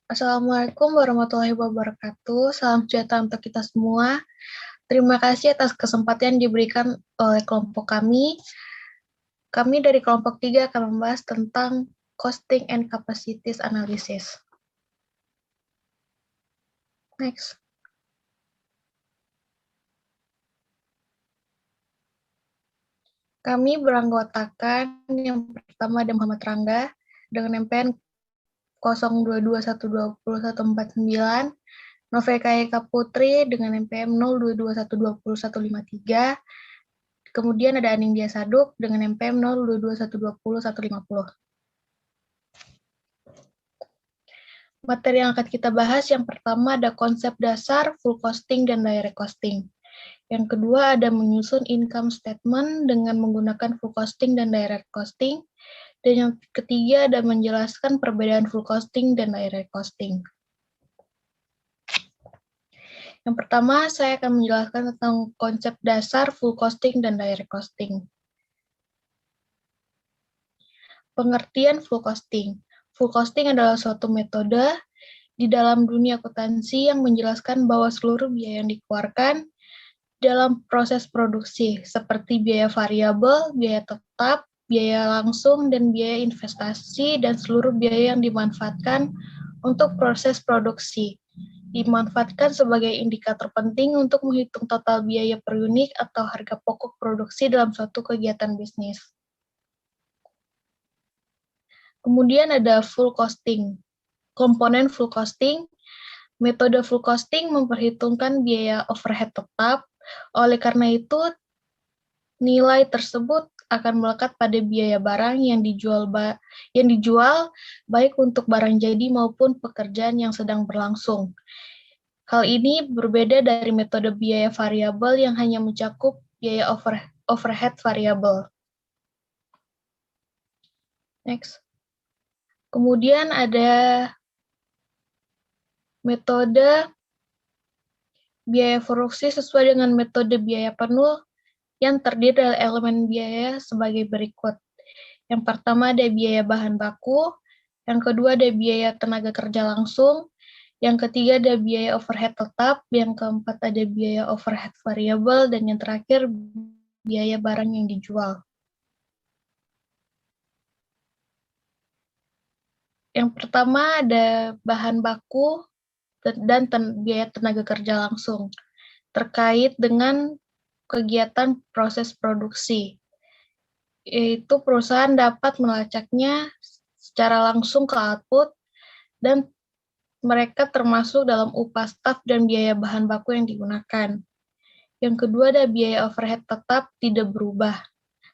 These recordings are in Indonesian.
Assalamualaikum warahmatullahi wabarakatuh. Salam sejahtera untuk kita semua. Terima kasih atas kesempatan yang diberikan oleh kelompok kami. Kami dari kelompok 3 akan membahas tentang Costing and Capacities Analysis. Next. Kami beranggotakan yang pertama ada Muhammad Rangga dengan MPN 0221201149, Noveka Eka Putri dengan NPM 0221201153, kemudian ada Anindya Saduk dengan NPM 0221201150. Materi yang akan kita bahas yang pertama ada konsep dasar, full costing, dan direct costing. Yang kedua ada menyusun income statement dengan menggunakan full costing dan direct costing. Dan yang ketiga ada menjelaskan perbedaan full costing dan direct costing. Yang pertama, saya akan menjelaskan tentang konsep dasar full costing dan direct costing. Pengertian full costing. Full costing adalah suatu metode di dalam dunia akuntansi yang menjelaskan bahwa seluruh biaya yang dikeluarkan dalam proses produksi, seperti biaya variabel, biaya tetap, biaya langsung, dan biaya investasi, dan seluruh biaya yang dimanfaatkan untuk proses produksi, dimanfaatkan sebagai indikator penting untuk menghitung total biaya per unit atau harga pokok produksi dalam suatu kegiatan bisnis. Kemudian ada full costing. Komponen full costing, metode full costing memperhitungkan biaya overhead tetap, oleh karena itu nilai tersebut akan melekat pada biaya barang yang dijual baik untuk barang jadi maupun pekerjaan yang sedang berlangsung. Hal ini berbeda dari metode biaya variabel yang hanya mencakup biaya overhead variabel. Next. Kemudian ada metode biaya produksi sesuai dengan metode biaya penuh yang terdiri dari elemen biaya sebagai berikut. Yang pertama ada biaya bahan baku, yang kedua ada biaya tenaga kerja langsung, yang ketiga ada biaya overhead tetap, yang keempat ada biaya overhead variabel, dan yang terakhir biaya barang yang dijual. Yang pertama ada bahan baku dan biaya tenaga kerja langsung terkait dengan kegiatan proses produksi, yaitu perusahaan dapat melacaknya secara langsung ke output dan mereka termasuk dalam upah staf dan biaya bahan baku yang digunakan. Yang kedua ada biaya overhead tetap tidak berubah,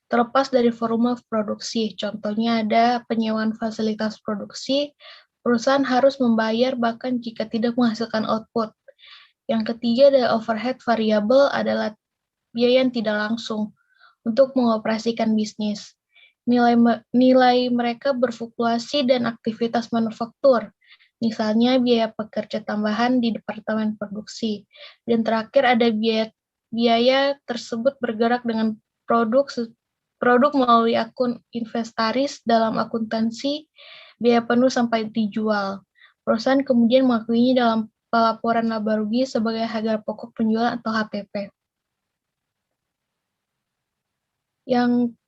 terlepas dari volume produksi. Contohnya ada penyewaan fasilitas produksi, perusahaan harus membayar bahkan jika tidak menghasilkan output. Yang ketiga ada overhead variabel adalah biaya yang tidak langsung untuk mengoperasikan bisnis. Nilai mereka berfluktuasi dan aktivitas manufaktur, misalnya biaya pekerja tambahan di departemen produksi. Dan terakhir ada biaya tersebut bergerak dengan produk melalui akun inventaris dalam akuntansi, biaya penuh sampai dijual. Perusahaan kemudian mengakuinya dalam pelaporan laba rugi sebagai harga pokok penjualan atau HPP. Yang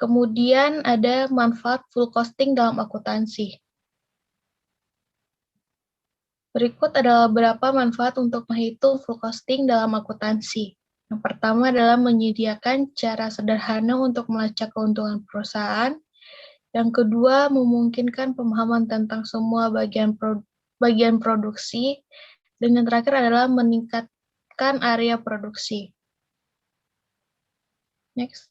kemudian ada manfaat full costing dalam akuntansi. Berikut adalah beberapa manfaat untuk menghitung full costing dalam akuntansi. Yang pertama adalah menyediakan cara sederhana untuk melacak keuntungan perusahaan. Yang kedua, memungkinkan pemahaman tentang semua bagian produksi. Dan yang terakhir adalah meningkatkan area produksi. Next.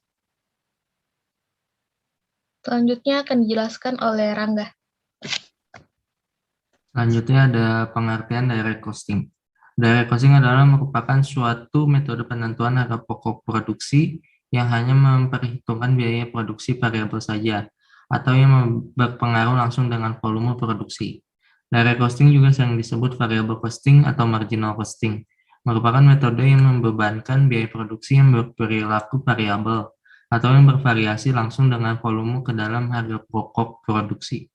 Selanjutnya akan dijelaskan oleh Rangga. Selanjutnya ada pengertian direct costing. Direct costing adalah merupakan suatu metode penentuan harga pokok produksi yang hanya memperhitungkan biaya produksi variabel saja, atau yang berpengaruh langsung dengan volume produksi. Direct costing juga sering disebut variable costing atau marginal costing, merupakan metode yang membebankan biaya produksi yang berperilaku variabel, atau yang bervariasi langsung dengan volume ke dalam harga pokok produksi.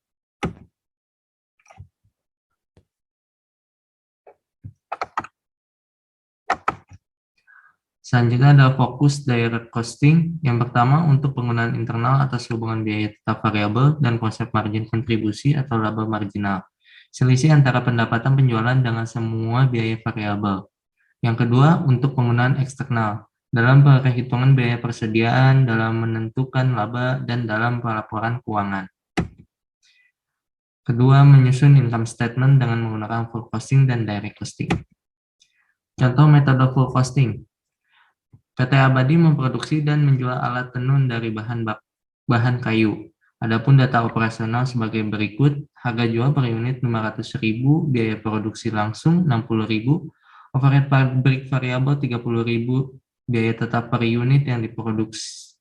Selanjutnya ada fokus direct costing. Yang pertama untuk penggunaan internal atas hubungan biaya tetap variabel dan konsep margin kontribusi atau laba marginal. Selisih antara pendapatan penjualan dengan semua biaya variabel. Yang kedua untuk penggunaan eksternal dalam perhitungan biaya persediaan, dalam menentukan laba, dan dalam pelaporan keuangan. Kedua, menyusun income statement dengan menggunakan full costing dan direct costing. Contoh metode full costing. PT Abadi memproduksi dan menjual alat tenun dari bahan kayu. Adapun data operasional sebagai berikut, harga jual per unit 500.000, biaya produksi langsung 60.000, overhead pabrik variabel 30.000, biaya tetap per unit yang diproduksi.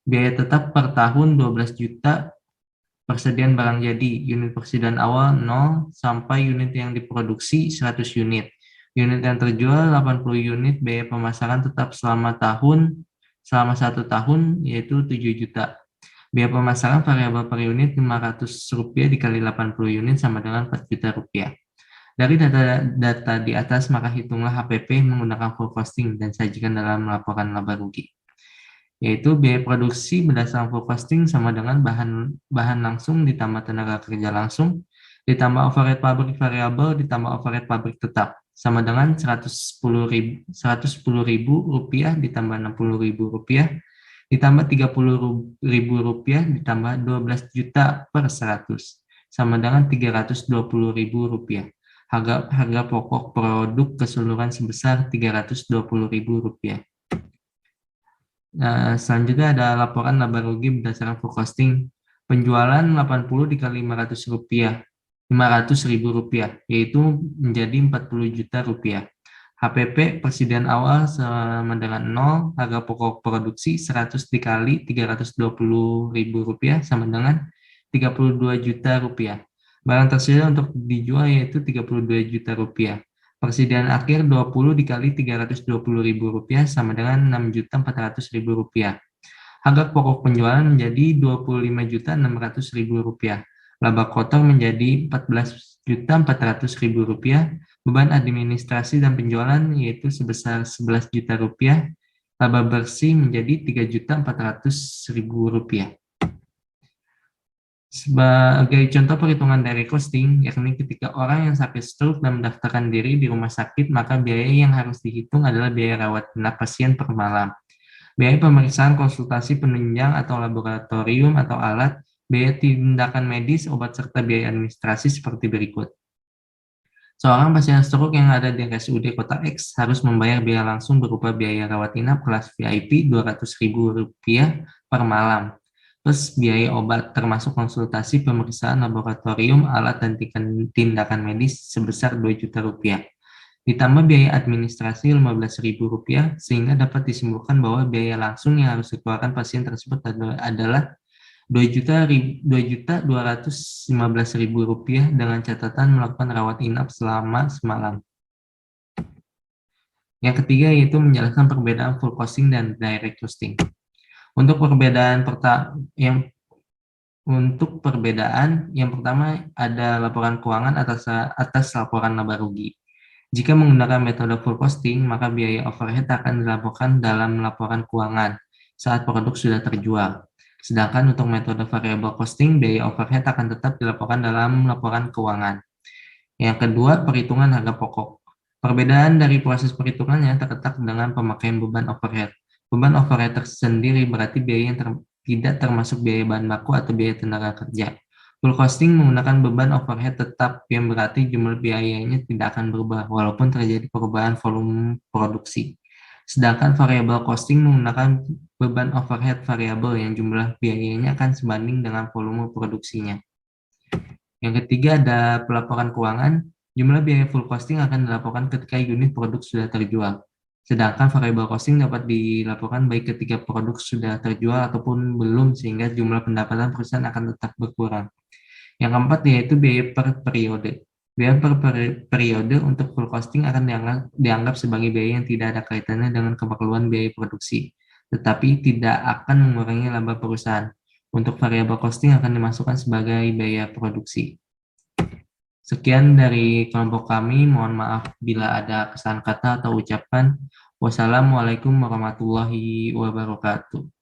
Biaya tetap per tahun 12 juta, persediaan barang jadi, unit persediaan awal 0 sampai unit yang diproduksi 100 unit. Unit yang terjual 80 unit, biaya pemasaran tetap selama 1 tahun yaitu 7 juta. Biaya pemasaran variabel per unit Rp500 dikali 80 unit sama dengan 4 juta rupiah. Dari data di atas maka hitunglah HPP menggunakan full costing dan sajikan dalam laporan laba rugi. Yaitu biaya produksi berdasarkan full costing sama dengan bahan langsung ditambah tenaga kerja langsung ditambah overhead pabrik variabel ditambah overhead pabrik tetap sama dengan Rp110.000 ditambah Rp60.000 ditambah Rp30.000 ditambah 12 juta per 100 sama dengan Rp320.000. Harga pokok produk keseluruhan sebesar Rp320.000. Selanjutnya ada laporan laba rugi berdasarkan full costing. Penjualan 80 dikali Rp500.000, yaitu menjadi Rp40 juta. HPP persediaan awal sama dengan 0, harga pokok produksi 100 dikali Rp320.000 sama dengan Rp32 juta. Barang tersedia untuk dijual yaitu Rp32 juta. Persediaan akhir 20 dikali Rp320.000 sama dengan Rp6.400.000. Harga pokok penjualan menjadi Rp25.600.000. Laba kotor menjadi Rp14.400.000. Beban administrasi dan penjualan yaitu sebesar Rp11 juta. Laba bersih menjadi Rp3.400.000. Sebagai contoh perhitungan dari costing, yakni ketika orang yang sakit stroke dan mendaftarkan diri di rumah sakit, maka biaya yang harus dihitung adalah biaya rawat inap pasien per malam, biaya pemeriksaan konsultasi penunjang atau laboratorium atau alat, biaya tindakan medis, obat, serta biaya administrasi seperti berikut. Seorang pasien stroke yang ada di RSUD Kota X harus membayar biaya langsung berupa biaya rawat inap kelas VIP Rp200.000 per malam, plus biaya obat termasuk konsultasi, pemeriksaan laboratorium, alat, dan tindakan medis sebesar Rp2 juta. Ditambah biaya administrasi Rp15.000 sehingga dapat disimpulkan bahwa biaya langsung yang harus dikeluarkan pasien tersebut adalah Rp2.215.000 dengan catatan melakukan rawat inap selama semalam. Yang ketiga yaitu menjelaskan perbedaan full costing dan direct costing. Untuk perbedaan yang pertama ada laporan keuangan atas laporan laba rugi. Jika menggunakan metode full costing, maka biaya overhead akan dilaporkan dalam laporan keuangan saat produk sudah terjual. Sedangkan untuk metode variable costing, biaya overhead akan tetap dilaporkan dalam laporan keuangan. Yang kedua, perhitungan harga pokok. Perbedaan dari proses perhitungannya terletak dengan pemakaian beban overhead. Beban overhead tersendiri berarti biaya yang tidak termasuk biaya bahan baku atau biaya tenaga kerja. Full costing menggunakan beban overhead tetap yang berarti jumlah biayanya tidak akan berubah walaupun terjadi perubahan volume produksi. Sedangkan variable costing menggunakan beban overhead variabel yang jumlah biayanya akan sebanding dengan volume produksinya. Yang ketiga ada pelaporan keuangan. Jumlah biaya full costing akan dilaporkan ketika unit produk sudah terjual. Sedangkan variable costing dapat dilaporkan baik ketika produk sudah terjual ataupun belum sehingga jumlah pendapatan perusahaan akan tetap berkurang. Yang keempat yaitu biaya per periode. Biaya per periode untuk full costing akan dianggap sebagai biaya yang tidak ada kaitannya dengan keperluan biaya produksi, tetapi tidak akan mengurangi laba perusahaan. Untuk variable costing akan dimasukkan sebagai biaya produksi. Sekian dari kelompok kami, mohon maaf bila ada kesalahan kata atau ucapan. Wassalamualaikum warahmatullahi wabarakatuh.